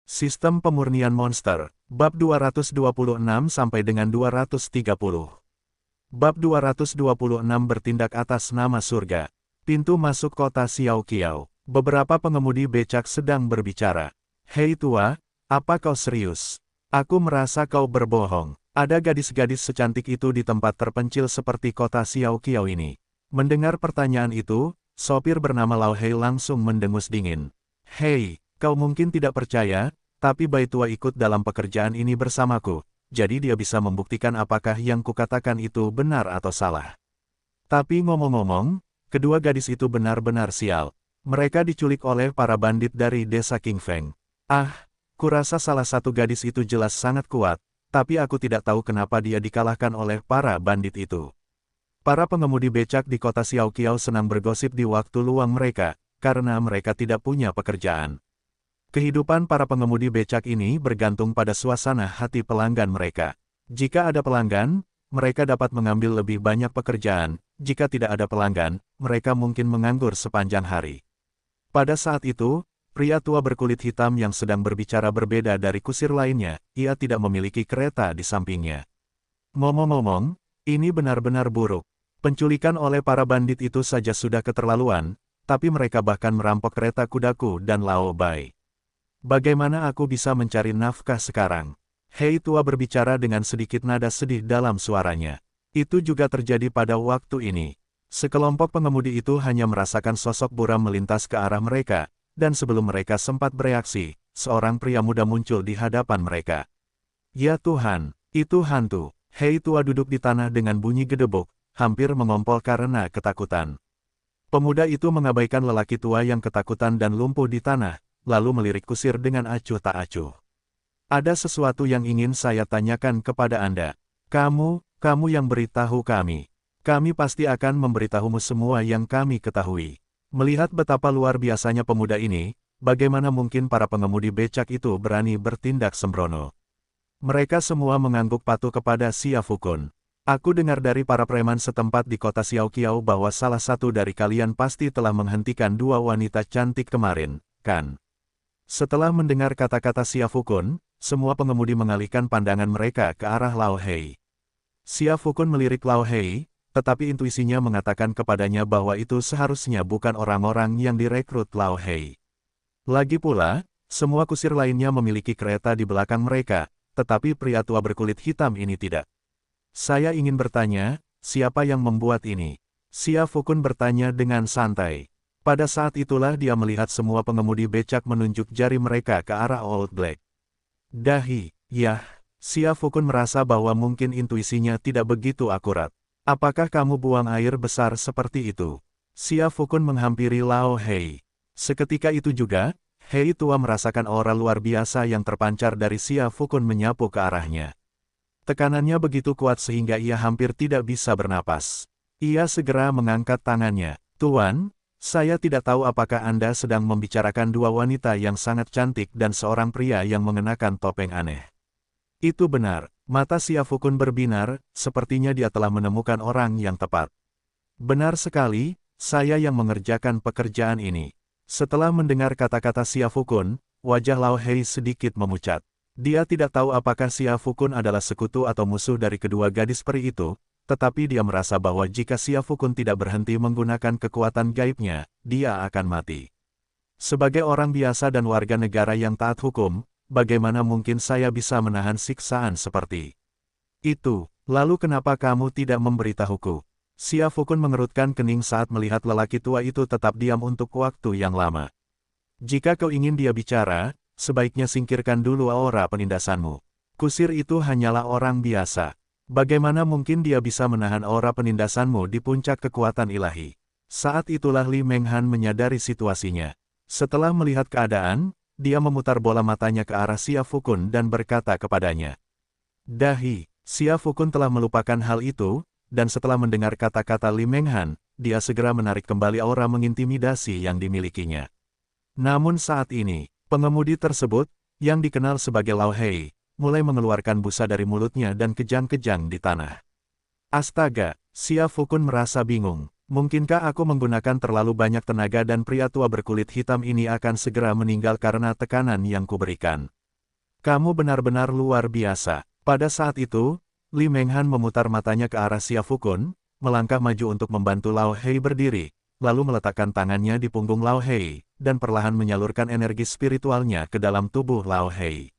Sistem pemurnian monster, bab 226 sampai dengan 230. Bab 226 bertindak atas nama surga. Pintu masuk kota Xiao Qiao. Beberapa pengemudi becak sedang berbicara. Hei tua, apa kau serius? Aku merasa kau berbohong. Ada gadis-gadis secantik itu di tempat terpencil seperti kota Xiao Qiao ini. Mendengar pertanyaan itu, sopir bernama Lao Hei langsung mendengus dingin. Hei, kau mungkin tidak percaya, tapi Bai Tua ikut dalam pekerjaan ini bersamaku, jadi dia bisa membuktikan apakah yang kukatakan itu benar atau salah. Tapi ngomong-ngomong, kedua gadis itu benar-benar sial. Mereka diculik oleh para bandit dari desa King Feng. Ah, kurasa salah satu gadis itu jelas sangat kuat, tapi aku tidak tahu kenapa dia dikalahkan oleh para bandit itu. Para pengemudi becak di kota Xiao Qiao senang bergosip di waktu luang mereka, karena mereka tidak punya pekerjaan. Kehidupan para pengemudi becak ini bergantung pada suasana hati pelanggan mereka. Jika ada pelanggan, mereka dapat mengambil lebih banyak pekerjaan. Jika tidak ada pelanggan, mereka mungkin menganggur sepanjang hari. Pada saat itu, pria tua berkulit hitam yang sedang berbicara berbeda dari kusir lainnya. Ia tidak memiliki kereta di sampingnya. Ngomong-ngomong, ini benar-benar buruk. Penculikan oleh para bandit itu saja sudah keterlaluan, tapi mereka bahkan merampok kereta kudaku dan Lao Bai. Bagaimana aku bisa mencari nafkah sekarang? Hei tua berbicara dengan sedikit nada sedih dalam suaranya. Itu juga terjadi pada waktu ini. Sekelompok pengemudi itu hanya merasakan sosok buram melintas ke arah mereka, dan sebelum mereka sempat bereaksi, seorang pria muda muncul di hadapan mereka. Ya Tuhan, itu hantu. Hei tua duduk di tanah dengan bunyi gedebuk, hampir mengompol karena ketakutan. Pemuda itu mengabaikan lelaki tua yang ketakutan dan lumpuh di tanah, lalu melirik kusir dengan acuh tak acuh. Ada sesuatu yang ingin saya tanyakan kepada Anda. Kamu yang beritahu kami. Kami pasti akan memberitahumu semua yang kami ketahui. Melihat betapa luar biasanya pemuda ini, bagaimana mungkin para pengemudi becak itu berani bertindak sembrono. Mereka semua mengangguk patuh kepada Xia Fukun. Aku dengar dari para preman setempat di kota Xiao Qiao bahwa salah satu dari kalian pasti telah menghentikan dua wanita cantik kemarin, kan? Setelah mendengar kata-kata Xia Fukun, semua pengemudi mengalihkan pandangan mereka ke arah Lao Hei. Xia Fukun melirik Lao Hei, tetapi intuisinya mengatakan kepadanya bahwa itu seharusnya bukan orang-orang yang direkrut Lao Hei. Lagi pula, semua kusir lainnya memiliki kereta di belakang mereka, tetapi pria tua berkulit hitam ini tidak. Saya ingin bertanya, siapa yang membuat ini? Xia Fukun bertanya dengan santai. Pada saat itulah dia melihat semua pengemudi becak menunjuk jari mereka ke arah Old Black. Dahi, yah, Xia Fukun merasa bahwa mungkin intuisinya tidak begitu akurat. Apakah kamu buang air besar seperti itu? Xia Fukun menghampiri Lao Hei. Seketika itu juga, Hei tua merasakan aura luar biasa yang terpancar dari Xia Fukun menyapu ke arahnya. Tekanannya begitu kuat sehingga ia hampir tidak bisa bernapas. Ia segera mengangkat tangannya. Tuan, saya tidak tahu apakah Anda sedang membicarakan dua wanita yang sangat cantik dan seorang pria yang mengenakan topeng aneh. Itu benar, mata Xia Fukun berbinar, sepertinya dia telah menemukan orang yang tepat. Benar sekali, saya yang mengerjakan pekerjaan ini. Setelah mendengar kata-kata Xia Fukun, wajah Lao Hei sedikit memucat. Dia tidak tahu apakah Xia Fukun adalah sekutu atau musuh dari kedua gadis peri itu, tetapi dia merasa bahwa jika Xia Fukun tidak berhenti menggunakan kekuatan gaibnya, dia akan mati. Sebagai orang biasa dan warga negara yang taat hukum, bagaimana mungkin saya bisa menahan siksaan seperti itu? Lalu kenapa kamu tidak memberitahuku? Xia Fukun mengerutkan kening saat melihat lelaki tua itu tetap diam untuk waktu yang lama. Jika kau ingin dia bicara, sebaiknya singkirkan dulu aura penindasanmu. Kusir itu hanyalah orang biasa. Bagaimana mungkin dia bisa menahan aura penindasanmu di puncak kekuatan ilahi? Saat itulah Li Menghan menyadari situasinya. Setelah melihat keadaan, dia memutar bola matanya ke arah Xia Fukun dan berkata kepadanya. Dahi, Xia Fukun telah melupakan hal itu, dan setelah mendengar kata-kata Li Menghan, dia segera menarik kembali aura mengintimidasi yang dimilikinya. Namun saat ini, pengemudi tersebut, yang dikenal sebagai Lao Hei, mulai mengeluarkan busa dari mulutnya dan kejang-kejang di tanah. Astaga, Xia Fukun merasa bingung. Mungkinkah aku menggunakan terlalu banyak tenaga dan pria tua berkulit hitam ini akan segera meninggal karena tekanan yang kuberikan? Kamu benar-benar luar biasa. Pada saat itu, Li Menghan memutar matanya ke arah Xia Fukun, melangkah maju untuk membantu Lao Hei berdiri, lalu meletakkan tangannya di punggung Lao Hei, dan perlahan menyalurkan energi spiritualnya ke dalam tubuh Lao Hei.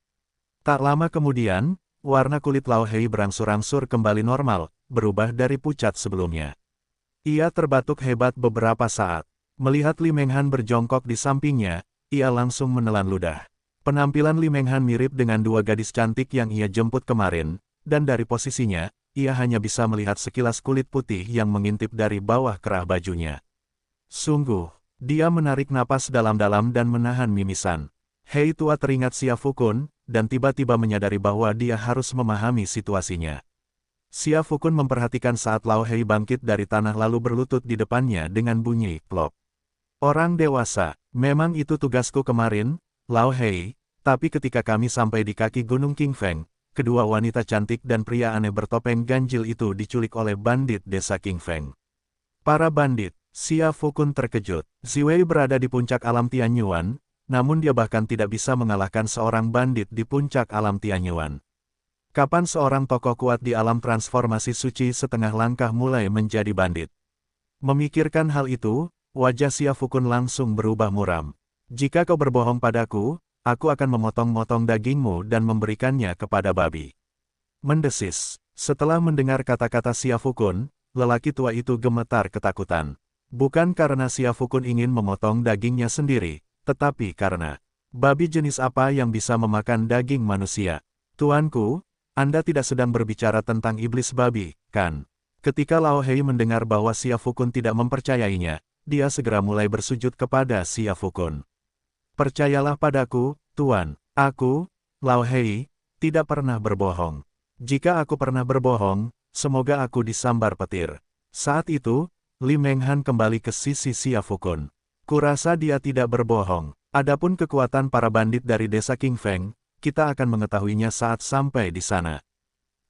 Tak lama kemudian, warna kulit Lao Hei berangsur-angsur kembali normal, berubah dari pucat sebelumnya. Ia terbatuk hebat beberapa saat. Melihat Li Menghan berjongkok di sampingnya, ia langsung menelan ludah. Penampilan Li Menghan mirip dengan dua gadis cantik yang ia jemput kemarin, dan dari posisinya, ia hanya bisa melihat sekilas kulit putih yang mengintip dari bawah kerah bajunya. Sungguh, dia menarik napas dalam-dalam dan menahan mimisan. Hei tua teringat Xia Fukun, dan tiba-tiba menyadari bahwa dia harus memahami situasinya. Xia Fukun memperhatikan saat Lao Hei bangkit dari tanah lalu berlutut di depannya dengan bunyi plop. Orang dewasa, memang itu tugasku kemarin, Lao Hei, tapi ketika kami sampai di kaki Gunung Qingfeng, kedua wanita cantik dan pria aneh bertopeng ganjil itu diculik oleh bandit desa Qingfeng. Para bandit, Xia Fukun terkejut. Ziwei berada di puncak alam Tianyuan, namun dia bahkan tidak bisa mengalahkan seorang bandit di puncak alam Tianyuan. Kapan seorang tokoh kuat di alam transformasi suci setengah langkah mulai menjadi bandit? Memikirkan hal itu, wajah Xia Fukun langsung berubah muram. Jika kau berbohong padaku, aku akan memotong-motong dagingmu dan memberikannya kepada babi. Mendesis. Setelah mendengar kata-kata Xia Fukun, lelaki tua itu gemetar ketakutan. Bukan karena Xia Fukun ingin memotong dagingnya sendiri, tetapi karena babi jenis apa yang bisa memakan daging manusia? Tuanku, Anda tidak sedang berbicara tentang iblis babi, kan? Ketika Lao Hei mendengar bahwa Xia Fukun tidak mempercayainya, dia segera mulai bersujud kepada Xia Fukun. Percayalah padaku, Tuan, aku, Lao Hei, tidak pernah berbohong. Jika aku pernah berbohong, semoga aku disambar petir. Saat itu, Li Menghan kembali ke sisi Xia Fukun. Kurasa dia tidak berbohong. Adapun kekuatan para bandit dari desa Qingfeng, kita akan mengetahuinya saat sampai di sana.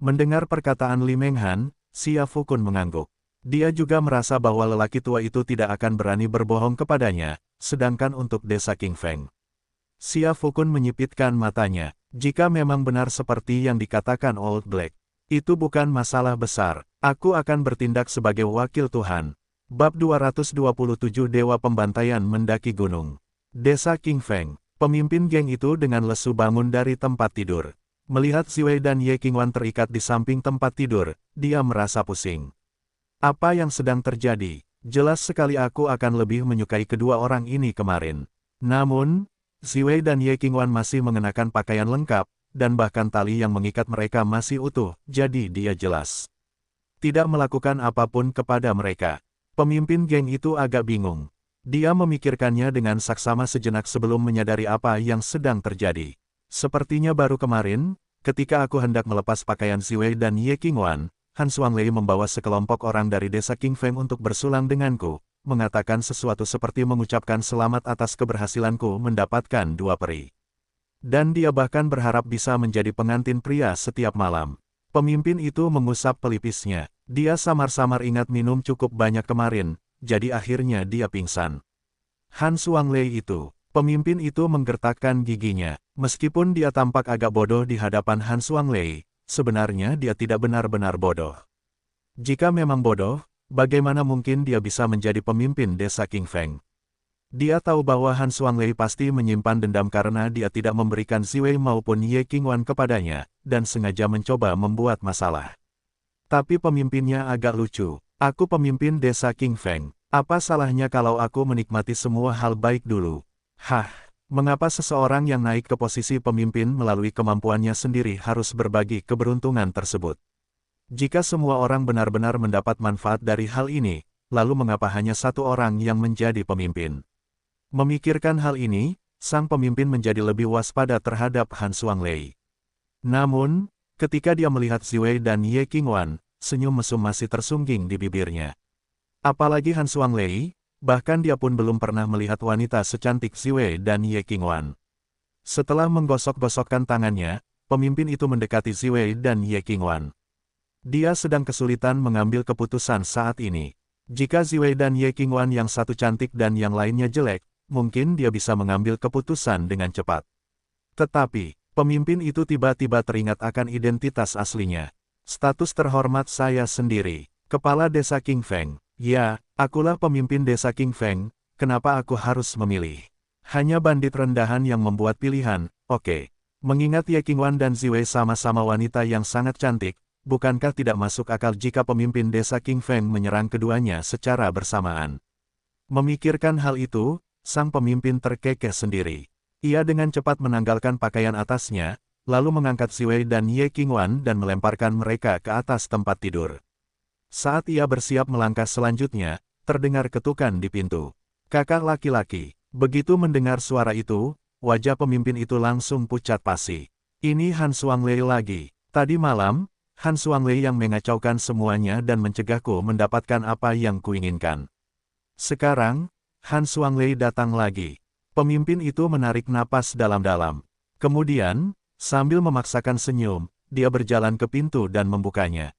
Mendengar perkataan Li Menghan, Xia Fukun mengangguk. Dia juga merasa bahwa lelaki tua itu tidak akan berani berbohong kepadanya, sedangkan untuk desa Qingfeng. Xia Fukun menyipitkan matanya. Jika memang benar seperti yang dikatakan Old Black, itu bukan masalah besar. Aku akan bertindak sebagai wakil Tuhan. Bab 227 Dewa Pembantaian Mendaki Gunung. Desa Qingfeng. Pemimpin geng itu dengan lesu bangun dari tempat tidur. Melihat Ziwei dan Ye Qingwan terikat di samping tempat tidur, dia merasa pusing. Apa yang sedang terjadi? Jelas sekali aku akan lebih menyukai kedua orang ini kemarin. Namun, Ziwei dan Ye Qingwan masih mengenakan pakaian lengkap, dan bahkan tali yang mengikat mereka masih utuh, jadi dia jelas tidak melakukan apapun kepada mereka. Pemimpin geng itu agak bingung. Dia memikirkannya dengan saksama sejenak sebelum menyadari apa yang sedang terjadi. Sepertinya baru kemarin, ketika aku hendak melepas pakaian Ziwei dan Ye Qingwan, Han Xuanglei membawa sekelompok orang dari desa Qingfeng untuk bersulang denganku, mengatakan sesuatu seperti mengucapkan selamat atas keberhasilanku mendapatkan dua peri. Dan dia bahkan berharap bisa menjadi pengantin pria setiap malam. Pemimpin itu mengusap pelipisnya. Dia samar-samar ingat minum cukup banyak kemarin, jadi akhirnya dia pingsan. Han Xuanglei itu, pemimpin itu menggertakkan giginya. Meskipun dia tampak agak bodoh di hadapan Han Xuanglei, sebenarnya dia tidak benar-benar bodoh. Jika memang bodoh, bagaimana mungkin dia bisa menjadi pemimpin desa Qingfeng? Dia tahu bahwa Han Xuanglei pasti menyimpan dendam karena dia tidak memberikan Ziwei maupun Ye Qingwan kepadanya, dan sengaja mencoba membuat masalah. Tapi pemimpinnya agak lucu. Aku pemimpin desa Qingfeng. Apa salahnya kalau aku menikmati semua hal baik dulu? Hah, mengapa seseorang yang naik ke posisi pemimpin melalui kemampuannya sendiri harus berbagi keberuntungan tersebut? Jika semua orang benar-benar mendapat manfaat dari hal ini, lalu mengapa hanya satu orang yang menjadi pemimpin? Memikirkan hal ini, sang pemimpin menjadi lebih waspada terhadap Han Xuanglei. Namun, ketika dia melihat Ziwei dan Ye Qingwan, senyum mesum masih tersungging di bibirnya. Apalagi Han Xuanglei, bahkan dia pun belum pernah melihat wanita secantik Ziwei dan Ye Qingwan. Setelah menggosok-gosokkan tangannya, pemimpin itu mendekati Ziwei dan Ye Qingwan. Dia sedang kesulitan mengambil keputusan saat ini. Jika Ziwei dan Ye Qingwan yang satu cantik dan yang lainnya jelek, mungkin dia bisa mengambil keputusan dengan cepat. Tetapi, pemimpin itu tiba-tiba teringat akan identitas aslinya. Status terhormat saya sendiri, Kepala Desa King Feng. Ya, akulah pemimpin Desa King Feng, kenapa aku harus memilih? Hanya bandit rendahan yang membuat pilihan, oke. Mengingat Ye Qingwan dan Ziwei sama-sama wanita yang sangat cantik, bukankah tidak masuk akal jika pemimpin Desa King Feng menyerang keduanya secara bersamaan? Memikirkan hal itu, sang pemimpin terkekeh sendiri. Ia dengan cepat menanggalkan pakaian atasnya, lalu mengangkat Ziwei dan Ye Qingwan dan melemparkan mereka ke atas tempat tidur. Saat ia bersiap melangkah selanjutnya, terdengar ketukan di pintu. Kakak laki-laki, begitu mendengar suara itu, wajah pemimpin itu langsung pucat pasi. Ini Han Xuanglei lagi. Tadi malam, Han Xuanglei yang mengacaukan semuanya dan mencegahku mendapatkan apa yang kuinginkan. Sekarang, Han Xuanglei datang lagi. Pemimpin itu menarik napas dalam-dalam. Kemudian, sambil memaksakan senyum, dia berjalan ke pintu dan membukanya.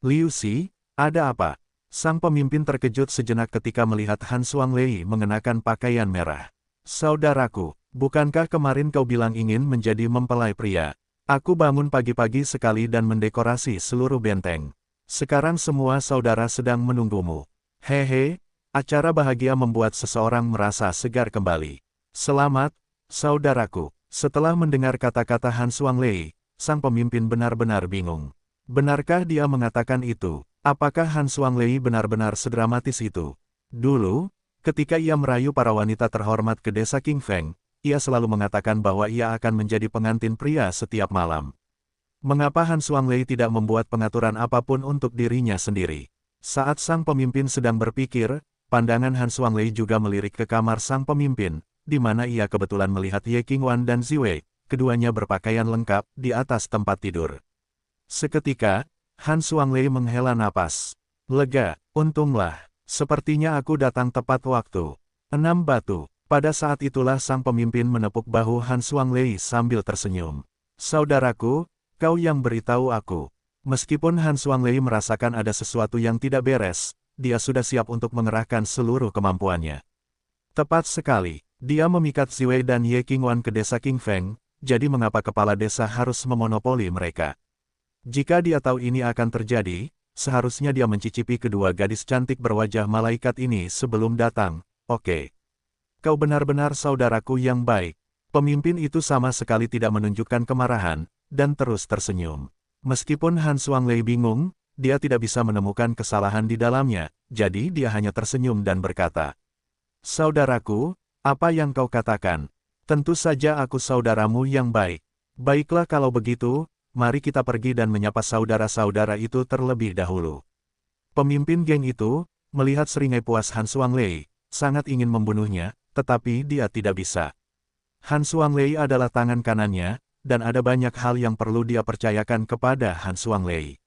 Liu Xi, ada apa? Sang pemimpin terkejut sejenak ketika melihat Han Xuanglei mengenakan pakaian merah. Saudaraku, bukankah kemarin kau bilang ingin menjadi mempelai pria? Aku bangun pagi-pagi sekali dan mendekorasi seluruh benteng. Sekarang semua saudara sedang menunggumu. Hehe, acara bahagia membuat seseorang merasa segar kembali. Selamat, saudaraku. Setelah mendengar kata-kata Han Xuanglei, sang pemimpin benar-benar bingung. Benarkah dia mengatakan itu? Apakah Han Xuanglei benar-benar sedramatis itu? Dulu, ketika ia merayu para wanita terhormat ke Desa King Feng, ia selalu mengatakan bahwa ia akan menjadi pengantin pria setiap malam. Mengapa Han Xuanglei tidak membuat pengaturan apapun untuk dirinya sendiri? Saat sang pemimpin sedang berpikir, pandangan Han Xuanglei juga melirik ke kamar sang pemimpin, di mana ia kebetulan melihat Ye Qingwan dan Ziwei, keduanya berpakaian lengkap, di atas tempat tidur. Seketika, Han Xuanglei menghela napas. Lega, untunglah, sepertinya aku datang tepat waktu. 6 batu. Pada saat itulah sang pemimpin menepuk bahu Han Xuanglei sambil tersenyum. Saudaraku, kau yang beritahu aku. Meskipun Han Xuanglei merasakan ada sesuatu yang tidak beres, dia sudah siap untuk mengerahkan seluruh kemampuannya. Tepat sekali, dia memikat Ziwei dan Ye Qingwan ke Desa King Feng, jadi mengapa kepala desa harus memonopoli mereka? Jika dia tahu ini akan terjadi, seharusnya dia mencicipi kedua gadis cantik berwajah malaikat ini sebelum datang. Oke. Kau benar-benar saudaraku yang baik. Pemimpin itu sama sekali tidak menunjukkan kemarahan, dan terus tersenyum. Meskipun Han Xuanglei bingung, dia tidak bisa menemukan kesalahan di dalamnya, jadi dia hanya tersenyum dan berkata, Saudaraku, apa yang kau katakan? Tentu saja aku saudaramu yang baik. Baiklah kalau begitu, mari kita pergi dan menyapa saudara-saudara itu terlebih dahulu. Pemimpin geng itu, melihat seringai puas Han Xuanglei, sangat ingin membunuhnya, tetapi dia tidak bisa. Han Xuanglei adalah tangan kanannya, dan ada banyak hal yang perlu dia percayakan kepada Han Xuanglei.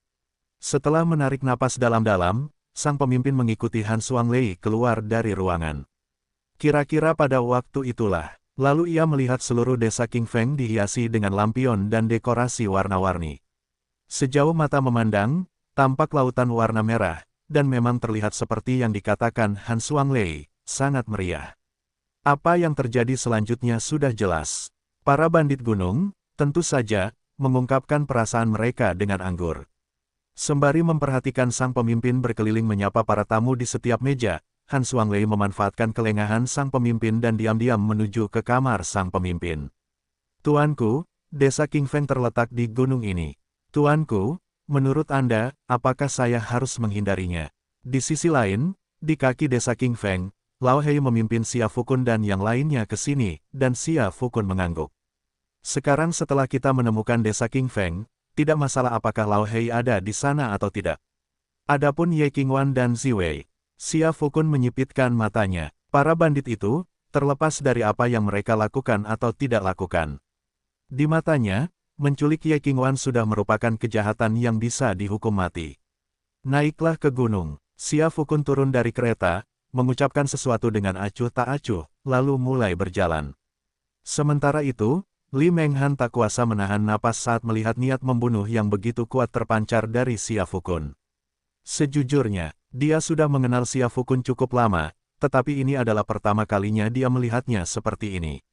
Setelah menarik napas dalam-dalam, sang pemimpin mengikuti Han Xuanglei keluar dari ruangan. Kira-kira pada waktu itulah, lalu ia melihat seluruh Desa King Feng dihiasi dengan lampion dan dekorasi warna-warni. Sejauh mata memandang, tampak lautan warna merah, dan memang terlihat seperti yang dikatakan Han Xuanglei, sangat meriah. Apa yang terjadi selanjutnya sudah jelas. Para bandit gunung, tentu saja, mengungkapkan perasaan mereka dengan anggur. Sembari memperhatikan sang pemimpin berkeliling menyapa para tamu di setiap meja, Han Xuanglei memanfaatkan kelengahan sang pemimpin dan diam-diam menuju ke kamar sang pemimpin. Tuanku, Desa King Feng terletak di gunung ini. Tuanku, menurut Anda, apakah saya harus menghindarinya? Di sisi lain, di kaki Desa King Feng, Lao Hei memimpin Xia Fukun dan yang lainnya ke sini, dan Xia Fukun mengangguk. Sekarang setelah kita menemukan Desa King Feng, tidak masalah apakah Lao Hei ada di sana atau tidak. Adapun Ye Qingwan dan Ziwei, Xia Fukun menyipitkan matanya. Para bandit itu, terlepas dari apa yang mereka lakukan atau tidak lakukan. Di matanya, menculik Ye Qingwan sudah merupakan kejahatan yang bisa dihukum mati. Naiklah ke gunung. Xia Fukun turun dari kereta, mengucapkan sesuatu dengan acuh tak acuh, lalu mulai berjalan. Sementara itu, Li Menghan tak kuasa menahan napas saat melihat niat membunuh yang begitu kuat terpancar dari Xia Fukun. Sejujurnya, Dia sudah mengenal Xia Fukun cukup lama, tetapi ini adalah pertama kalinya dia melihatnya seperti ini.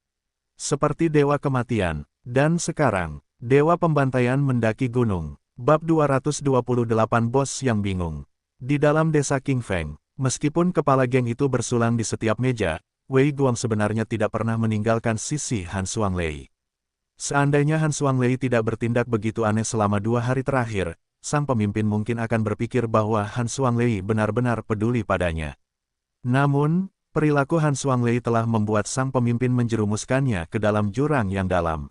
Seperti dewa kematian. Dan sekarang, dewa pembantaian mendaki gunung. Bab 228 Bos yang bingung. Di dalam desa King Feng, meskipun kepala geng itu bersulang di setiap meja, Wei Guang sebenarnya tidak pernah meninggalkan sisi Han Xuanglei. Seandainya Han Xuanglei tidak bertindak begitu aneh selama 2 hari terakhir, sang pemimpin mungkin akan berpikir bahwa Han Xuanglei benar-benar peduli padanya. Namun, perilaku Han Xuanglei telah membuat sang pemimpin menjerumuskannya ke dalam jurang yang dalam.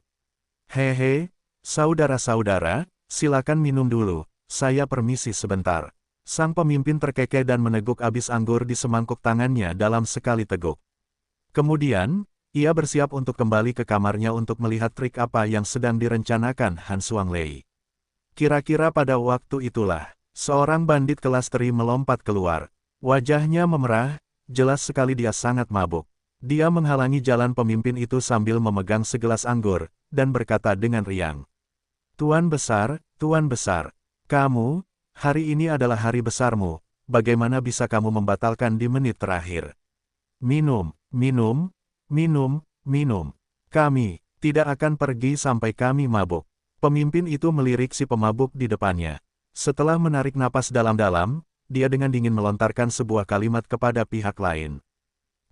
Hehe, saudara-saudara, silakan minum dulu, saya permisi sebentar. Sang pemimpin terkekeh dan meneguk abis anggur di semangkuk tangannya dalam sekali teguk. Kemudian, ia bersiap untuk kembali ke kamarnya untuk melihat trik apa yang sedang direncanakan Han Xuanglei. Kira-kira pada waktu itulah, seorang bandit kelas teri melompat keluar. Wajahnya memerah, jelas sekali dia sangat mabuk. Dia menghalangi jalan pemimpin itu sambil memegang segelas anggur, dan berkata dengan riang. Tuan Besar, kamu, hari ini adalah hari besarmu, bagaimana bisa kamu membatalkan di menit terakhir? Minum. Kami tidak akan pergi sampai kami mabuk. Pemimpin itu melirik si pemabuk di depannya. Setelah menarik napas dalam-dalam, dia dengan dingin melontarkan sebuah kalimat kepada pihak lain.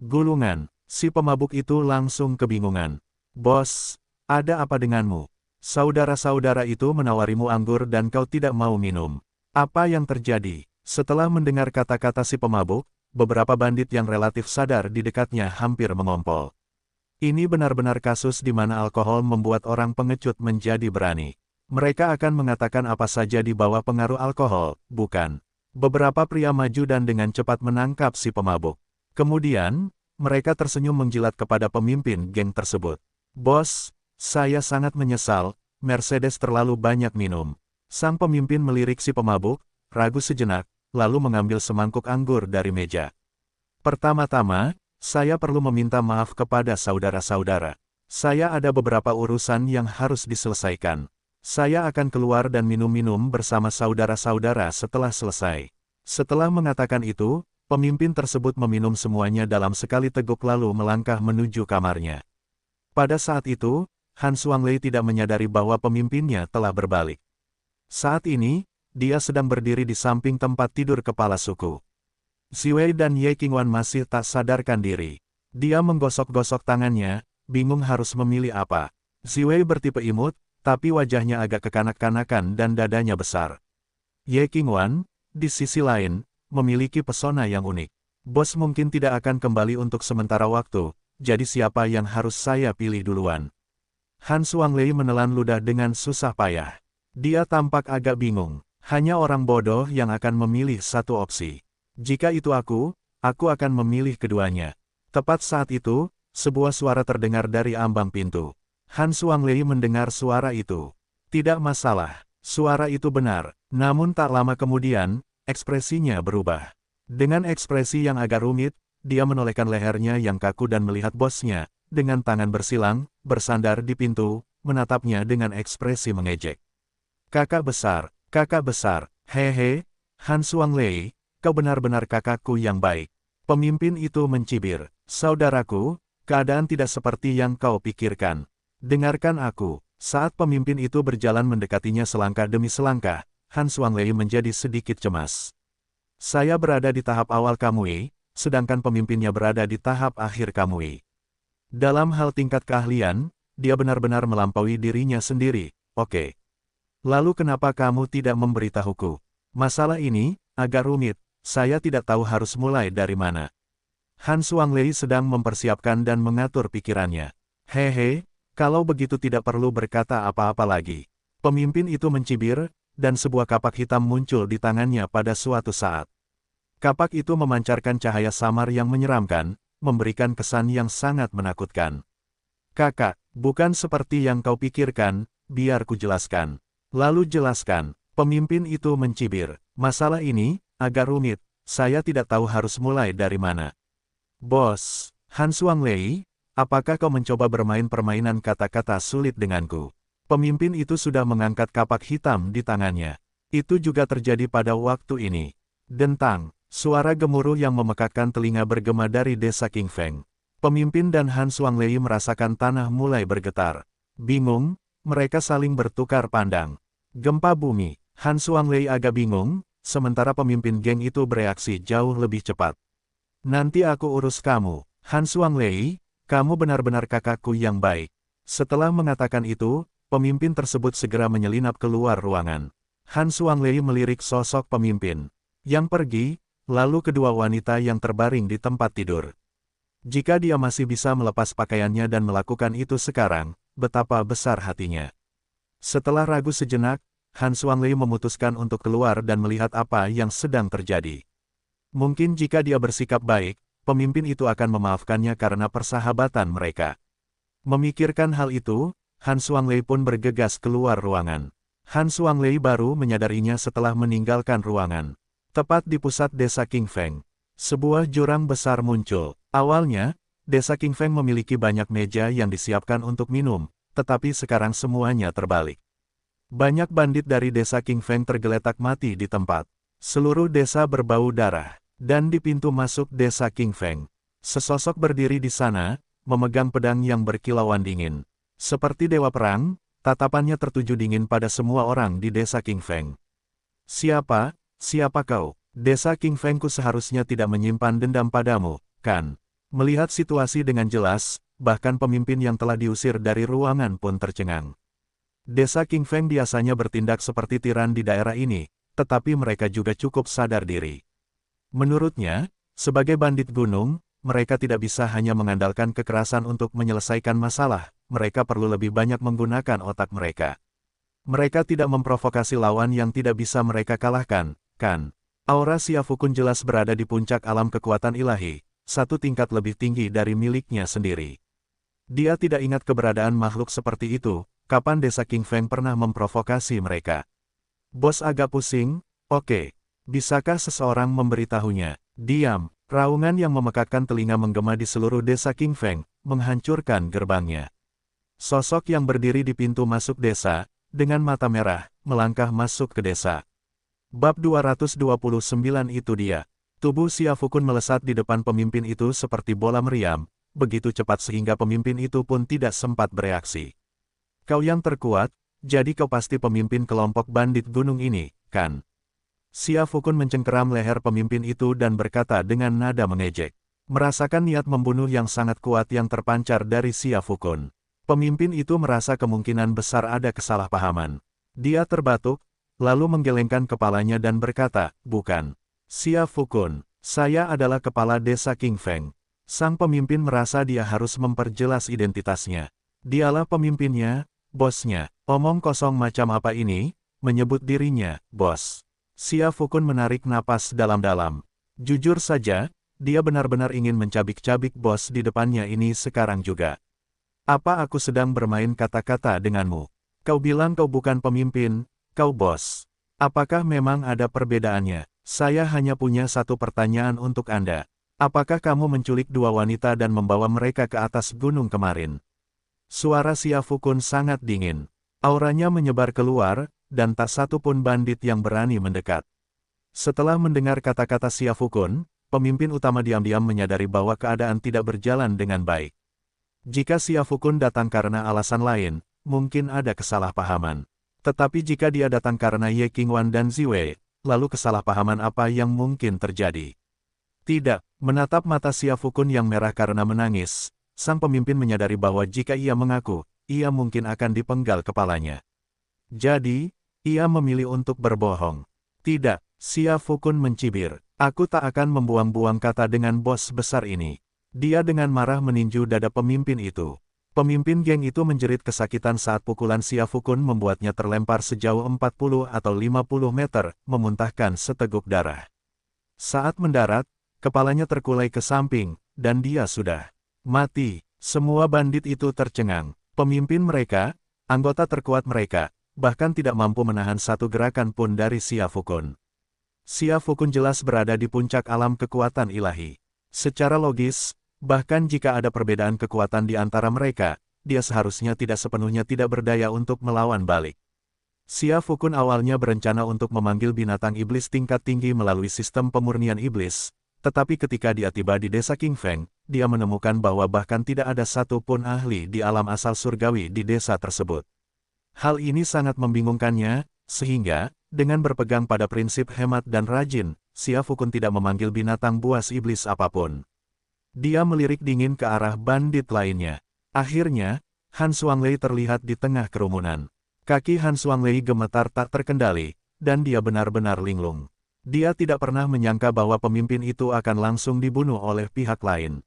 Gulungan, si pemabuk itu langsung kebingungan. Bos, ada apa denganmu? Saudara-saudara itu menawarimu anggur dan kau tidak mau minum. Apa yang terjadi? Setelah mendengar kata-kata si pemabuk, beberapa bandit yang relatif sadar di dekatnya hampir mengompol. Ini benar-benar kasus di mana alkohol membuat orang pengecut menjadi berani. Mereka akan mengatakan apa saja di bawah pengaruh alkohol, bukan? Beberapa pria maju dan dengan cepat menangkap si pemabuk. Kemudian, mereka tersenyum menjilat kepada pemimpin geng tersebut. Bos, saya sangat menyesal, Mercedes terlalu banyak minum. Sang pemimpin melirik si pemabuk, ragu sejenak, lalu mengambil semangkuk anggur dari meja. Pertama-tama, saya perlu meminta maaf kepada saudara-saudara. Saya ada beberapa urusan yang harus diselesaikan. Saya akan keluar dan minum-minum bersama saudara-saudara setelah selesai. Setelah mengatakan itu, pemimpin tersebut meminum semuanya dalam sekali teguk lalu melangkah menuju kamarnya. Pada saat itu, Han Xuanglei tidak menyadari bahwa pemimpinnya telah berbalik. Saat ini, dia sedang berdiri di samping tempat tidur kepala suku. Ziwei dan Ye Qingwan masih tak sadarkan diri. Dia menggosok-gosok tangannya, bingung harus memilih apa. Ziwei bertipe imut, tapi wajahnya agak kekanak-kanakan dan dadanya besar. Ye Qingwan, di sisi lain, memiliki pesona yang unik. Bos mungkin tidak akan kembali untuk sementara waktu, jadi siapa yang harus saya pilih duluan? Han Xuanglei menelan ludah dengan susah payah. Dia tampak agak bingung. Hanya orang bodoh yang akan memilih satu opsi. Jika itu aku akan memilih keduanya. Tepat saat itu, sebuah suara terdengar dari ambang pintu. Han Xuanglei mendengar suara itu. Tidak masalah, suara itu benar. Namun tak lama kemudian, ekspresinya berubah. Dengan ekspresi yang agak rumit, dia menolehkan lehernya yang kaku dan melihat bosnya, dengan tangan bersilang, bersandar di pintu, menatapnya dengan ekspresi mengejek. Kakak besar, hehe, Han Xuanglei, kau benar-benar kakakku yang baik. Pemimpin itu mencibir, saudaraku, keadaan tidak seperti yang kau pikirkan. Dengarkan aku. Saat pemimpin itu berjalan mendekatinya selangkah demi selangkah, Han Xuanglei menjadi sedikit cemas. Saya berada di tahap awal Kamui, sedangkan pemimpinnya berada di tahap akhir Kamui. Dalam hal tingkat keahlian, dia benar-benar melampaui dirinya sendiri. Oke. Lalu kenapa kamu tidak memberitahuku? Masalah ini agak rumit, saya tidak tahu harus mulai dari mana. Han Xuanglei sedang mempersiapkan dan mengatur pikirannya. Hehe, kalau begitu tidak perlu berkata apa-apa lagi. Pemimpin itu mencibir, dan sebuah kapak hitam muncul di tangannya pada suatu saat. Kapak itu memancarkan cahaya samar yang menyeramkan, memberikan kesan yang sangat menakutkan. Kakak, bukan seperti yang kau pikirkan, biar ku jelaskan. Lalu jelaskan, pemimpin itu mencibir. Masalah ini agak rumit, saya tidak tahu harus mulai dari mana. Bos, Han Xuanglei, apakah kau mencoba bermain permainan kata-kata sulit denganku? Pemimpin itu sudah mengangkat kapak hitam di tangannya. Itu juga terjadi pada waktu ini. Dentang, Suara gemuruh yang memekakkan telinga bergema dari desa King Feng. Pemimpin dan Han Xuanglei merasakan tanah mulai bergetar. Bingung, mereka saling bertukar pandang. Gempa bumi, Han Xuanglei agak bingung, sementara pemimpin geng itu bereaksi jauh lebih cepat. Nanti aku urus kamu, Han Xuanglei, kamu benar-benar kakakku yang baik. Setelah mengatakan itu, pemimpin tersebut segera menyelinap keluar ruangan. Han Xuanglei melirik sosok pemimpin yang pergi, lalu kedua wanita yang terbaring di tempat tidur. Jika dia masih bisa melepas pakaiannya dan melakukan itu sekarang, betapa besar hatinya. Setelah ragu sejenak, Han Xuanglei memutuskan untuk keluar dan melihat apa yang sedang terjadi. Mungkin jika dia bersikap baik, pemimpin itu akan memaafkannya karena persahabatan mereka. Memikirkan hal itu, Han Xuanglei pun bergegas keluar ruangan. Han Xuanglei baru menyadarinya setelah meninggalkan ruangan. Tepat di pusat desa King Feng, sebuah jurang besar muncul. Awalnya, desa King Feng memiliki banyak meja yang disiapkan untuk minum, tetapi sekarang semuanya terbalik. Banyak bandit dari desa King Feng tergeletak mati di tempat. Seluruh desa berbau darah. Dan di pintu masuk desa King Feng, sesosok berdiri di sana, memegang pedang yang berkilauan dingin. Seperti dewa perang, tatapannya tertuju dingin pada semua orang di desa King Feng. Siapa kau? Desa King Fengku seharusnya tidak menyimpan dendam padamu, kan? Melihat situasi dengan jelas, bahkan pemimpin yang telah diusir dari ruangan pun tercengang. Desa King Feng biasanya bertindak seperti tiran di daerah ini, tetapi mereka juga cukup sadar diri. Menurutnya, sebagai bandit gunung, mereka tidak bisa hanya mengandalkan kekerasan untuk menyelesaikan masalah, mereka perlu lebih banyak menggunakan otak mereka. Mereka tidak memprovokasi lawan yang tidak bisa mereka kalahkan, kan? Aura Xiafukun jelas berada di puncak alam kekuatan ilahi, satu tingkat lebih tinggi dari miliknya sendiri. Dia tidak ingat keberadaan makhluk seperti itu, kapan desa King Feng pernah memprovokasi mereka. Bos agak pusing, oke. Bisakah seseorang memberitahunya? Diam, raungan yang memekakkan telinga menggema di seluruh desa King Feng, menghancurkan gerbangnya. Sosok yang berdiri di pintu masuk desa, dengan mata merah, melangkah masuk ke desa. Bab 229 itu dia. Tubuh Xiafukun melesat di depan pemimpin itu seperti bola meriam, begitu cepat sehingga pemimpin itu pun tidak sempat bereaksi. Kau yang terkuat, jadi kau pasti pemimpin kelompok bandit gunung ini, kan? Xiafukun mencengkeram leher pemimpin itu dan berkata dengan nada mengejek. Merasakan niat membunuh yang sangat kuat yang terpancar dari Xiafukun. Pemimpin itu merasa kemungkinan besar ada kesalahpahaman. Dia terbatuk, lalu menggelengkan kepalanya dan berkata, bukan. Xiafukun, saya adalah kepala desa King Feng. Sang pemimpin merasa dia harus memperjelas identitasnya. Dialah pemimpinnya, bosnya. Omong kosong macam apa ini? Menyebut dirinya, bos. Xiafukun menarik napas dalam-dalam. Jujur saja, dia benar-benar ingin mencabik-cabik bos di depannya ini sekarang juga. Apa aku sedang bermain kata-kata denganmu? Kau bilang kau bukan pemimpin, kau bos. Apakah memang ada perbedaannya? Saya hanya punya satu pertanyaan untuk Anda. Apakah kamu menculik dua wanita dan membawa mereka ke atas gunung kemarin? Suara Xiafukun sangat dingin. Auranya menyebar keluar, dan tak satu pun bandit yang berani mendekat. Setelah mendengar kata-kata Xiafukun, pemimpin utama diam-diam menyadari bahwa keadaan tidak berjalan dengan baik. Jika Xiafukun datang karena alasan lain, mungkin ada kesalahpahaman. Tetapi jika dia datang karena Ye Qingwan dan Ziwei, lalu kesalahpahaman apa yang mungkin terjadi? Tidak, menatap mata Xiafukun yang merah karena menangis, sang pemimpin menyadari bahwa jika ia mengaku, ia mungkin akan dipenggal kepalanya. Jadi, ia memilih untuk berbohong. Tidak, Xiafukun mencibir. Aku tak akan membuang-buang kata dengan bos besar ini. Dia dengan marah meninju dada pemimpin itu. Pemimpin geng itu menjerit kesakitan saat pukulan Xiafukun membuatnya terlempar sejauh 40 atau 50 meter, memuntahkan seteguk darah. Saat mendarat, kepalanya terkulai ke samping, dan dia sudah mati. Semua bandit itu tercengang. Pemimpin mereka, anggota terkuat mereka, bahkan tidak mampu menahan satu gerakan pun dari Xiafukun. Xiafukun jelas berada di puncak alam kekuatan ilahi. Secara logis, bahkan jika ada perbedaan kekuatan di antara mereka, dia seharusnya tidak sepenuhnya tidak berdaya untuk melawan balik. Xia Fukun awalnya berencana untuk memanggil binatang iblis tingkat tinggi melalui sistem pemurnian iblis, tetapi ketika dia tiba di desa King Feng, dia menemukan bahwa bahkan tidak ada satu pun ahli di alam asal surgawi di desa tersebut. Hal ini sangat membingungkannya, sehingga, dengan berpegang pada prinsip hemat dan rajin, Xia Fukun tidak memanggil binatang buas iblis apapun. Dia melirik dingin ke arah bandit lainnya. Akhirnya, Han Xuanglei terlihat di tengah kerumunan. Kaki Han Xuanglei gemetar tak terkendali, dan dia benar-benar linglung. Dia tidak pernah menyangka bahwa pemimpin itu akan langsung dibunuh oleh pihak lain.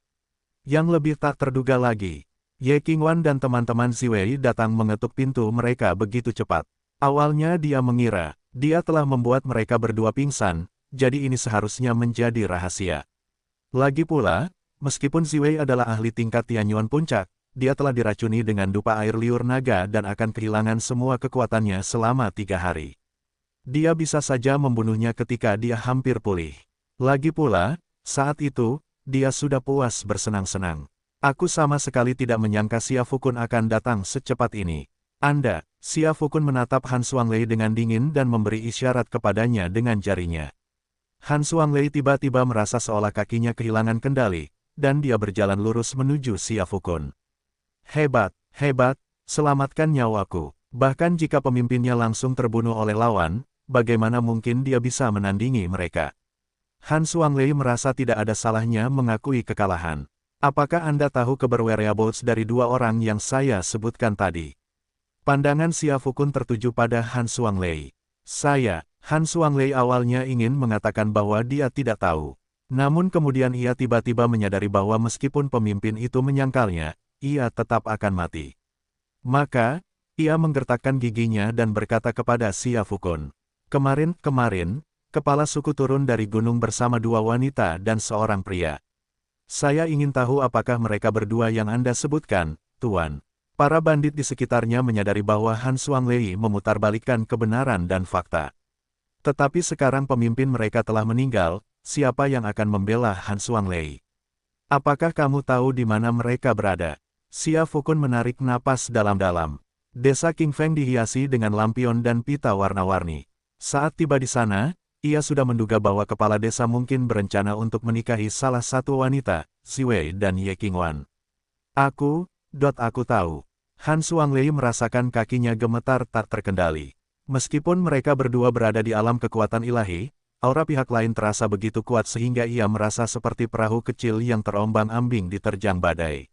Yang lebih tak terduga lagi, Ye Qingwan dan teman-teman Ziwei datang mengetuk pintu mereka begitu cepat. Awalnya dia mengira, dia telah membuat mereka berdua pingsan, jadi ini seharusnya menjadi rahasia. Lagi pula, meskipun Ziwei adalah ahli tingkat Tianyuan puncak, dia telah diracuni dengan dupa air liur naga dan akan kehilangan semua kekuatannya selama 3 hari. Dia bisa saja membunuhnya ketika dia hampir pulih. Lagi pula, saat itu, dia sudah puas bersenang-senang. Aku sama sekali tidak menyangka Xia Fukun akan datang secepat ini. Anda, Xia Fukun menatap Han Xuanglei dengan dingin dan memberi isyarat kepadanya dengan jarinya. Han Xuanglei tiba-tiba merasa seolah kakinya kehilangan kendali, dan dia berjalan lurus menuju Xia Fukun. Hebat, hebat, selamatkan nyawaku. Bahkan jika pemimpinnya langsung terbunuh oleh lawan, bagaimana mungkin dia bisa menandingi mereka? Han Xuanglei merasa tidak ada salahnya mengakui kekalahan. Apakah Anda tahu kebervariables dari 2 orang yang saya sebutkan tadi? Pandangan Xia Fukun tertuju pada Han Xuanglei. Han Xuanglei awalnya ingin mengatakan bahwa dia tidak tahu. Namun kemudian ia tiba-tiba menyadari bahwa meskipun pemimpin itu menyangkalnya, ia tetap akan mati. Maka, ia menggertakkan giginya dan berkata kepada Xia Fukun. Kemarin, kepala suku turun dari gunung bersama 2 wanita dan seorang pria. Saya ingin tahu apakah mereka berdua yang Anda sebutkan, Tuan. Para bandit di sekitarnya menyadari bahwa Han Xuanglei memutarbalikkan kebenaran dan fakta. Tetapi sekarang pemimpin mereka telah meninggal, siapa yang akan membela Han Xuanglei? Apakah kamu tahu di mana mereka berada? Xia Fukun menarik napas dalam-dalam. Desa King Feng dihiasi dengan lampion dan pita warna-warni. Saat tiba di sana, ia sudah menduga bahwa kepala desa mungkin berencana untuk menikahi salah satu wanita, Ziwei dan Ye Qingwan. Aku tahu. Han Xuanglei merasakan kakinya gemetar tak terkendali. Meskipun mereka berdua berada di alam kekuatan ilahi, aura pihak lain terasa begitu kuat sehingga ia merasa seperti perahu kecil yang terombang-ambing diterjang badai.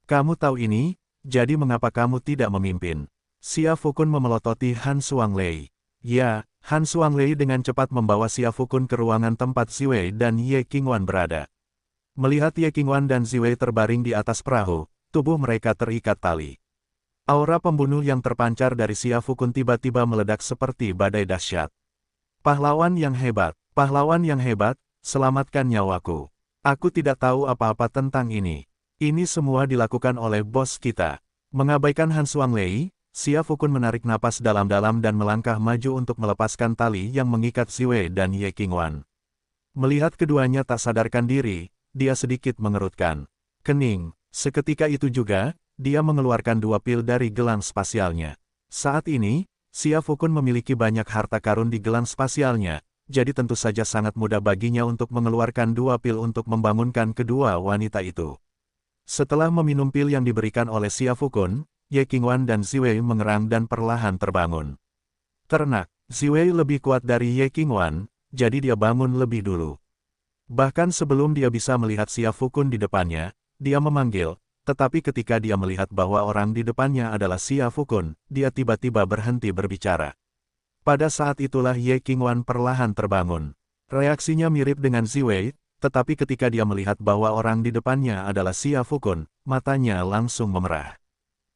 Kamu tahu ini, jadi mengapa kamu tidak memimpin? Xia Fukun memelototi Han Xuanglei. Ya, Han Xuanglei dengan cepat membawa Xia Fukun ke ruangan tempat Ziwei dan Ye Qingwan berada. Melihat Ye Qingwan dan Ziwei terbaring di atas perahu, tubuh mereka terikat tali. Aura pembunuh yang terpancar dari Xia Fukun tiba-tiba meledak seperti badai dahsyat. Pahlawan yang hebat, selamatkan nyawaku. Aku tidak tahu apa-apa tentang ini. Ini semua dilakukan oleh bos kita. Mengabaikan Han Xuanglei, Xia Fukun menarik napas dalam-dalam dan melangkah maju untuk melepaskan tali yang mengikat Ziwei dan Ye Qingwan. Melihat keduanya tak sadarkan diri, dia sedikit mengerutkan kening. Seketika itu juga, dia mengeluarkan 2 pil dari gelang spasialnya. Saat ini, Xia Fukun memiliki banyak harta karun di gelang spasialnya, jadi tentu saja sangat mudah baginya untuk mengeluarkan 2 pil untuk membangunkan kedua wanita itu. Setelah meminum pil yang diberikan oleh Xia Fukun, Ye Qingwan dan Ziwei mengerang dan perlahan terbangun. Ternak, Ziwei lebih kuat dari Ye Qingwan, jadi dia bangun lebih dulu. Bahkan sebelum dia bisa melihat Xia Fukun di depannya, dia memanggil, tetapi ketika dia melihat bahwa orang di depannya adalah Xia Fukun, dia tiba-tiba berhenti berbicara. Pada saat itulah Ye Qingwan perlahan terbangun. Reaksinya mirip dengan Ziwei, tetapi ketika dia melihat bahwa orang di depannya adalah Xia Fukun, matanya langsung memerah.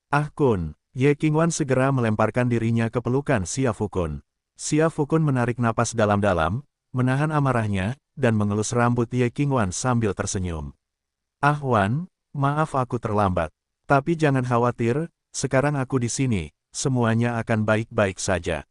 Ah Kun, Ye Qingwan segera melemparkan dirinya ke pelukan Xia Fukun. Xia Fukun menarik napas dalam-dalam, menahan amarahnya, dan mengelus rambut Ye Qingwan sambil tersenyum. Ah Wan, maaf aku terlambat. Tapi jangan khawatir, sekarang aku di sini, semuanya akan baik-baik saja.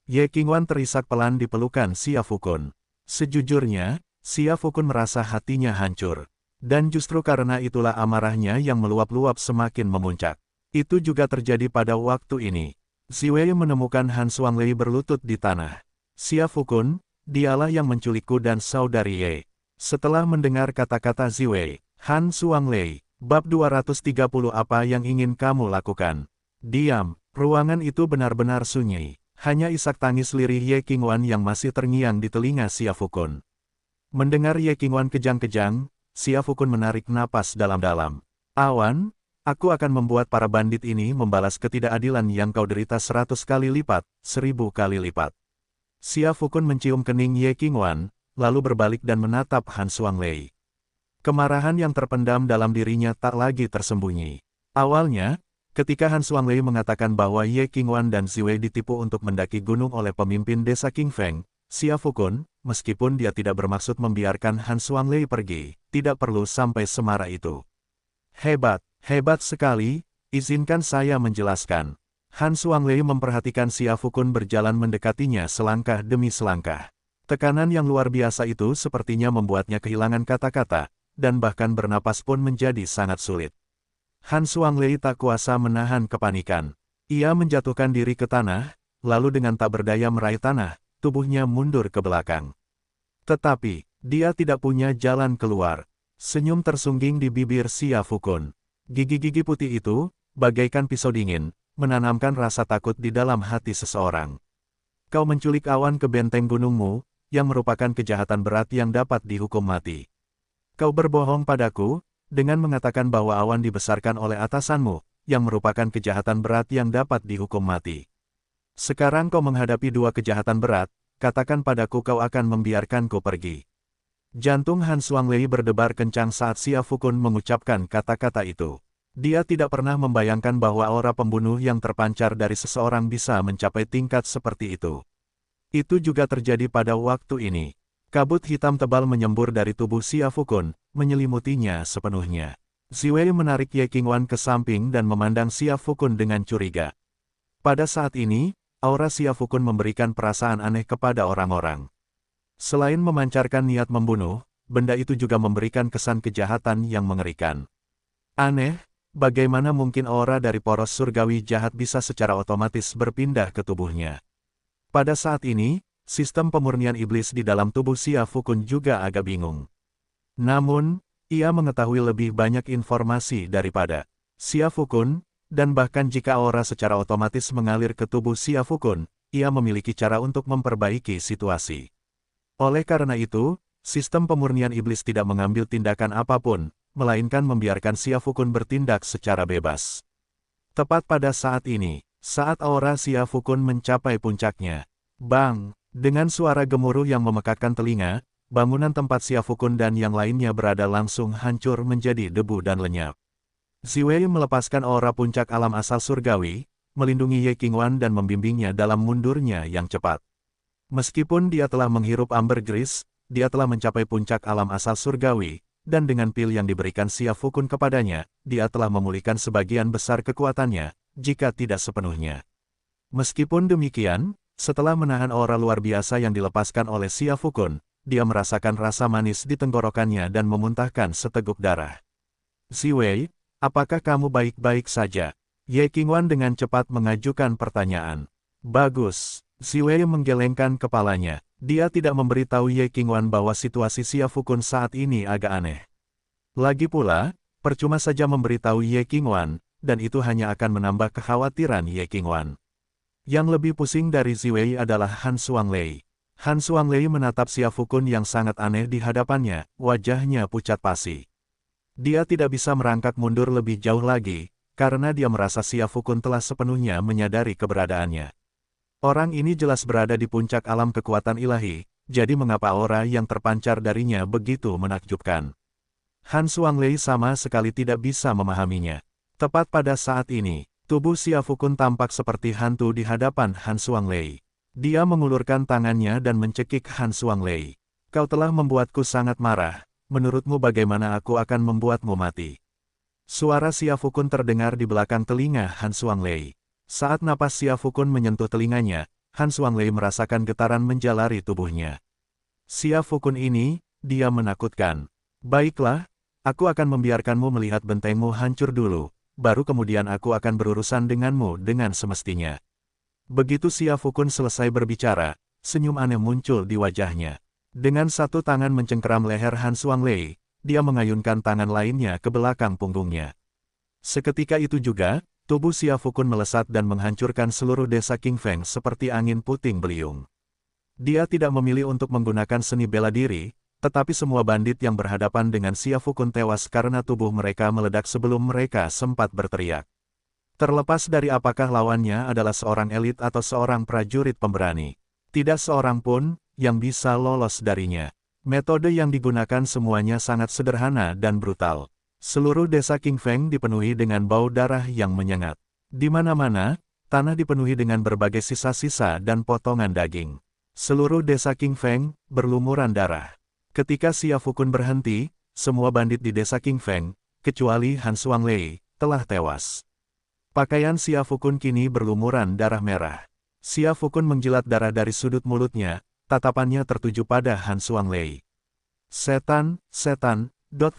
Ye Qingwan terisak pelan di pelukan Xia Fukun. Sejujurnya, Xia Fukun merasa hatinya hancur. Dan justru karena itulah amarahnya yang meluap-luap semakin memuncak. Itu juga terjadi pada waktu ini. Ziwei menemukan Han Xuanglei berlutut di tanah. Xia Fukun, dialah yang menculikku dan saudari Ye. Setelah mendengar kata-kata Ziwei, Han Xuanglei, bab 230 apa yang ingin kamu lakukan? Diam, ruangan itu benar-benar sunyi. Hanya isak tangis lirih Ye Qingwan yang masih terngiang di telinga Xia Fukun. Mendengar Ye Qingwan kejang-kejang, Xia Fukun menarik napas dalam-dalam. Awan, aku akan membuat para bandit ini membalas ketidakadilan yang kau derita 100 kali lipat, 1000 kali lipat. Xia Fukun mencium kening Ye Qingwan, lalu berbalik dan menatap Han Xuanglei. Kemarahan yang terpendam dalam dirinya tak lagi tersembunyi. Awalnya, ketika Han Xuanglei mengatakan bahwa Ye Qingwan dan Ziwei ditipu untuk mendaki gunung oleh pemimpin desa Qingfeng, Xia Fukun, meskipun dia tidak bermaksud membiarkan Han Xuanglei pergi, tidak perlu sampai semarah itu. Hebat, hebat sekali, izinkan saya menjelaskan. Han Xuanglei memperhatikan Xia Fukun berjalan mendekatinya selangkah demi selangkah. Tekanan yang luar biasa itu sepertinya membuatnya kehilangan kata-kata, dan bahkan bernapas pun menjadi sangat sulit. Han Xuanglei tak kuasa menahan kepanikan. Ia menjatuhkan diri ke tanah, lalu dengan tak berdaya meraih tanah, tubuhnya mundur ke belakang. Tetapi, dia tidak punya jalan keluar. Senyum tersungging di bibir Xia Fukun. Gigi-gigi putih itu, bagaikan pisau dingin, menanamkan rasa takut di dalam hati seseorang. Kau menculik Awan ke benteng gunungmu, yang merupakan kejahatan berat yang dapat dihukum mati. Kau berbohong padaku, dengan mengatakan bahwa Awan dibesarkan oleh atasanmu, yang merupakan kejahatan berat yang dapat dihukum mati. Sekarang kau menghadapi dua kejahatan berat, katakan padaku kau akan membiarkanku pergi. Jantung Han Xuanglei berdebar kencang saat Xia Fukun mengucapkan kata-kata itu. Dia tidak pernah membayangkan bahwa aura pembunuh yang terpancar dari seseorang bisa mencapai tingkat seperti itu. Itu juga terjadi pada waktu ini. Kabut hitam tebal menyembur dari tubuh Xia Fukun, menyelimutinya sepenuhnya. Ziwei menarik Ye Qingwan ke samping dan memandang Xia Fukun dengan curiga. Pada saat ini, aura Xia Fukun memberikan perasaan aneh kepada orang-orang. Selain memancarkan niat membunuh, benda itu juga memberikan kesan kejahatan yang mengerikan. Aneh, bagaimana mungkin aura dari poros surgawi jahat bisa secara otomatis berpindah ke tubuhnya? Pada saat ini, sistem pemurnian iblis di dalam tubuh Xia Fukun juga agak bingung. Namun, ia mengetahui lebih banyak informasi daripada Xia Fukun, dan bahkan jika aura secara otomatis mengalir ke tubuh Xia Fukun, ia memiliki cara untuk memperbaiki situasi. Oleh karena itu, sistem pemurnian iblis tidak mengambil tindakan apapun, melainkan membiarkan Xia Fukun bertindak secara bebas. Tepat pada saat ini, saat aura Xia Fukun mencapai puncaknya, bang! Dengan suara gemuruh yang memekakkan telinga, bangunan tempat Xia Fukun dan yang lainnya berada langsung hancur menjadi debu dan lenyap. Ziwei melepaskan aura puncak alam asal surgawi, melindungi Ye Qingwan dan membimbingnya dalam mundurnya yang cepat. Meskipun dia telah menghirup ambergris, dia telah mencapai puncak alam asal surgawi, dan dengan pil yang diberikan Xia Fukun kepadanya, dia telah memulihkan sebagian besar kekuatannya, jika tidak sepenuhnya. Meskipun demikian, setelah menahan aura luar biasa yang dilepaskan oleh Xia Fukun, dia merasakan rasa manis di tenggorokannya dan memuntahkan seteguk darah. Ziwei, apakah kamu baik-baik saja? Ye Qingwan dengan cepat mengajukan pertanyaan. Bagus. Ziwei menggelengkan kepalanya. Dia tidak memberitahu Ye Qingwan bahwa situasi Xia Fukun saat ini agak aneh. Lagi pula, percuma saja memberitahu Ye Qingwan, dan itu hanya akan menambah kekhawatiran Ye Qingwan. Yang lebih pusing dari Ziwei adalah Han Xuanglei. Han Xuanglei menatap Xia Fukun yang sangat aneh di hadapannya, wajahnya pucat pasi. Dia tidak bisa merangkak mundur lebih jauh lagi, karena dia merasa Xia Fukun telah sepenuhnya menyadari keberadaannya. Orang ini jelas berada di puncak alam kekuatan ilahi, jadi mengapa aura yang terpancar darinya begitu menakjubkan? Han Xuanglei sama sekali tidak bisa memahaminya. Tepat pada saat ini, tubuh Xia Fukun tampak seperti hantu di hadapan Han Xuanglei. Dia mengulurkan tangannya dan mencekik Han Xuanglei. Kau telah membuatku sangat marah, menurutmu bagaimana aku akan membuatmu mati? Suara Xia Fukun terdengar di belakang telinga Han Xuanglei. Saat napas Xia Fukun menyentuh telinganya, Han Xuanglei merasakan getaran menjalari tubuhnya. Xia Fukun ini, dia menakutkan. Baiklah, aku akan membiarkanmu melihat bentengmu hancur dulu. Baru kemudian aku akan berurusan denganmu dengan semestinya. Begitu Xia Fukun selesai berbicara, senyum aneh muncul di wajahnya. Dengan satu tangan mencengkeram leher Han Xuanglei, dia mengayunkan tangan lainnya ke belakang punggungnya. Seketika itu juga, tubuh Xia Fukun melesat dan menghancurkan seluruh desa King Feng seperti angin puting beliung. Dia tidak memilih untuk menggunakan seni bela diri, tetapi semua bandit yang berhadapan dengan Xia Fukun tewas karena tubuh mereka meledak sebelum mereka sempat berteriak. Terlepas dari apakah lawannya adalah seorang elit atau seorang prajurit pemberani, tidak seorang pun yang bisa lolos darinya. Metode yang digunakan semuanya sangat sederhana dan brutal. Seluruh desa King Feng dipenuhi dengan bau darah yang menyengat. Di mana-mana, tanah dipenuhi dengan berbagai sisa-sisa dan potongan daging. Seluruh desa King Feng berlumuran darah. Ketika Xia Fukun berhenti, semua bandit di desa King Feng, kecuali Han Xuanglei, telah tewas. Pakaian Xia Fukun kini berlumuran darah merah. Xia Fukun menjilat darah dari sudut mulutnya, tatapannya tertuju pada Han Xuanglei. Setan, setan,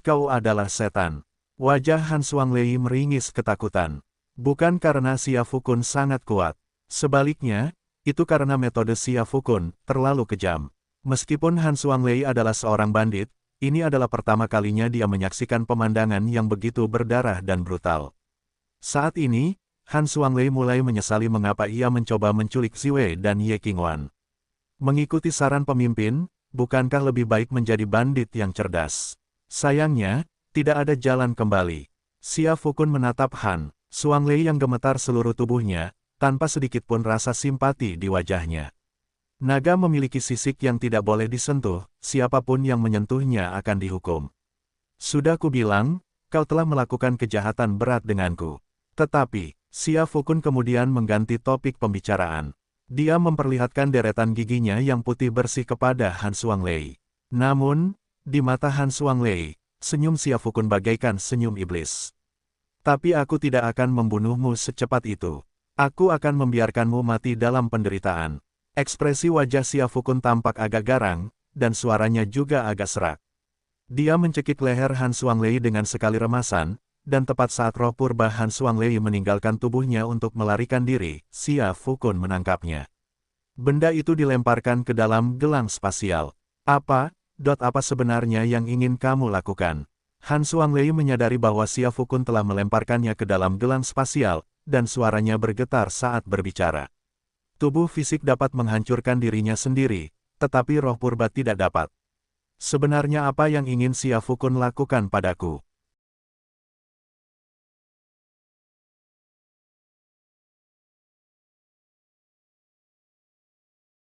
kau adalah setan. Wajah Han Xuanglei meringis ketakutan. Bukan karena Xia Fukun sangat kuat. Sebaliknya, itu karena metode Xia Fukun terlalu kejam. Meskipun Han Xuanglei adalah seorang bandit, ini adalah pertama kalinya dia menyaksikan pemandangan yang begitu berdarah dan brutal. Saat ini, Han Xuanglei mulai menyesali mengapa ia mencoba menculik Ziwei dan Ye Qingwan. Mengikuti saran pemimpin, bukankah lebih baik menjadi bandit yang cerdas? Sayangnya, tidak ada jalan kembali. Xia Fukun menatap Han Xuanglei yang gemetar seluruh tubuhnya, tanpa sedikit pun rasa simpati di wajahnya. Naga memiliki sisik yang tidak boleh disentuh, siapapun yang menyentuhnya akan dihukum. Sudah kubilang, kau telah melakukan kejahatan berat denganku. Tetapi, Xia Fukun kemudian mengganti topik pembicaraan. Dia memperlihatkan deretan giginya yang putih bersih kepada Han Xuanglei. Namun, di mata Han Xuanglei, senyum Xia Fukun bagaikan senyum iblis. Tapi aku tidak akan membunuhmu secepat itu. Aku akan membiarkanmu mati dalam penderitaan. Ekspresi wajah Xia Fukun tampak agak garang, dan suaranya juga agak serak. Dia mencekik leher Han Xuanglei dengan sekali remasan, dan tepat saat roh purba Han Xuanglei meninggalkan tubuhnya untuk melarikan diri, Xia Fukun menangkapnya. Benda itu dilemparkan ke dalam gelang spasial. Apa sebenarnya yang ingin kamu lakukan? Han Xuanglei menyadari bahwa Xia Fukun telah melemparkannya ke dalam gelang spasial, dan suaranya bergetar saat berbicara. Tubuh fisik dapat menghancurkan dirinya sendiri, tetapi roh purba tidak dapat. Sebenarnya apa yang ingin Xia Fukun lakukan padaku?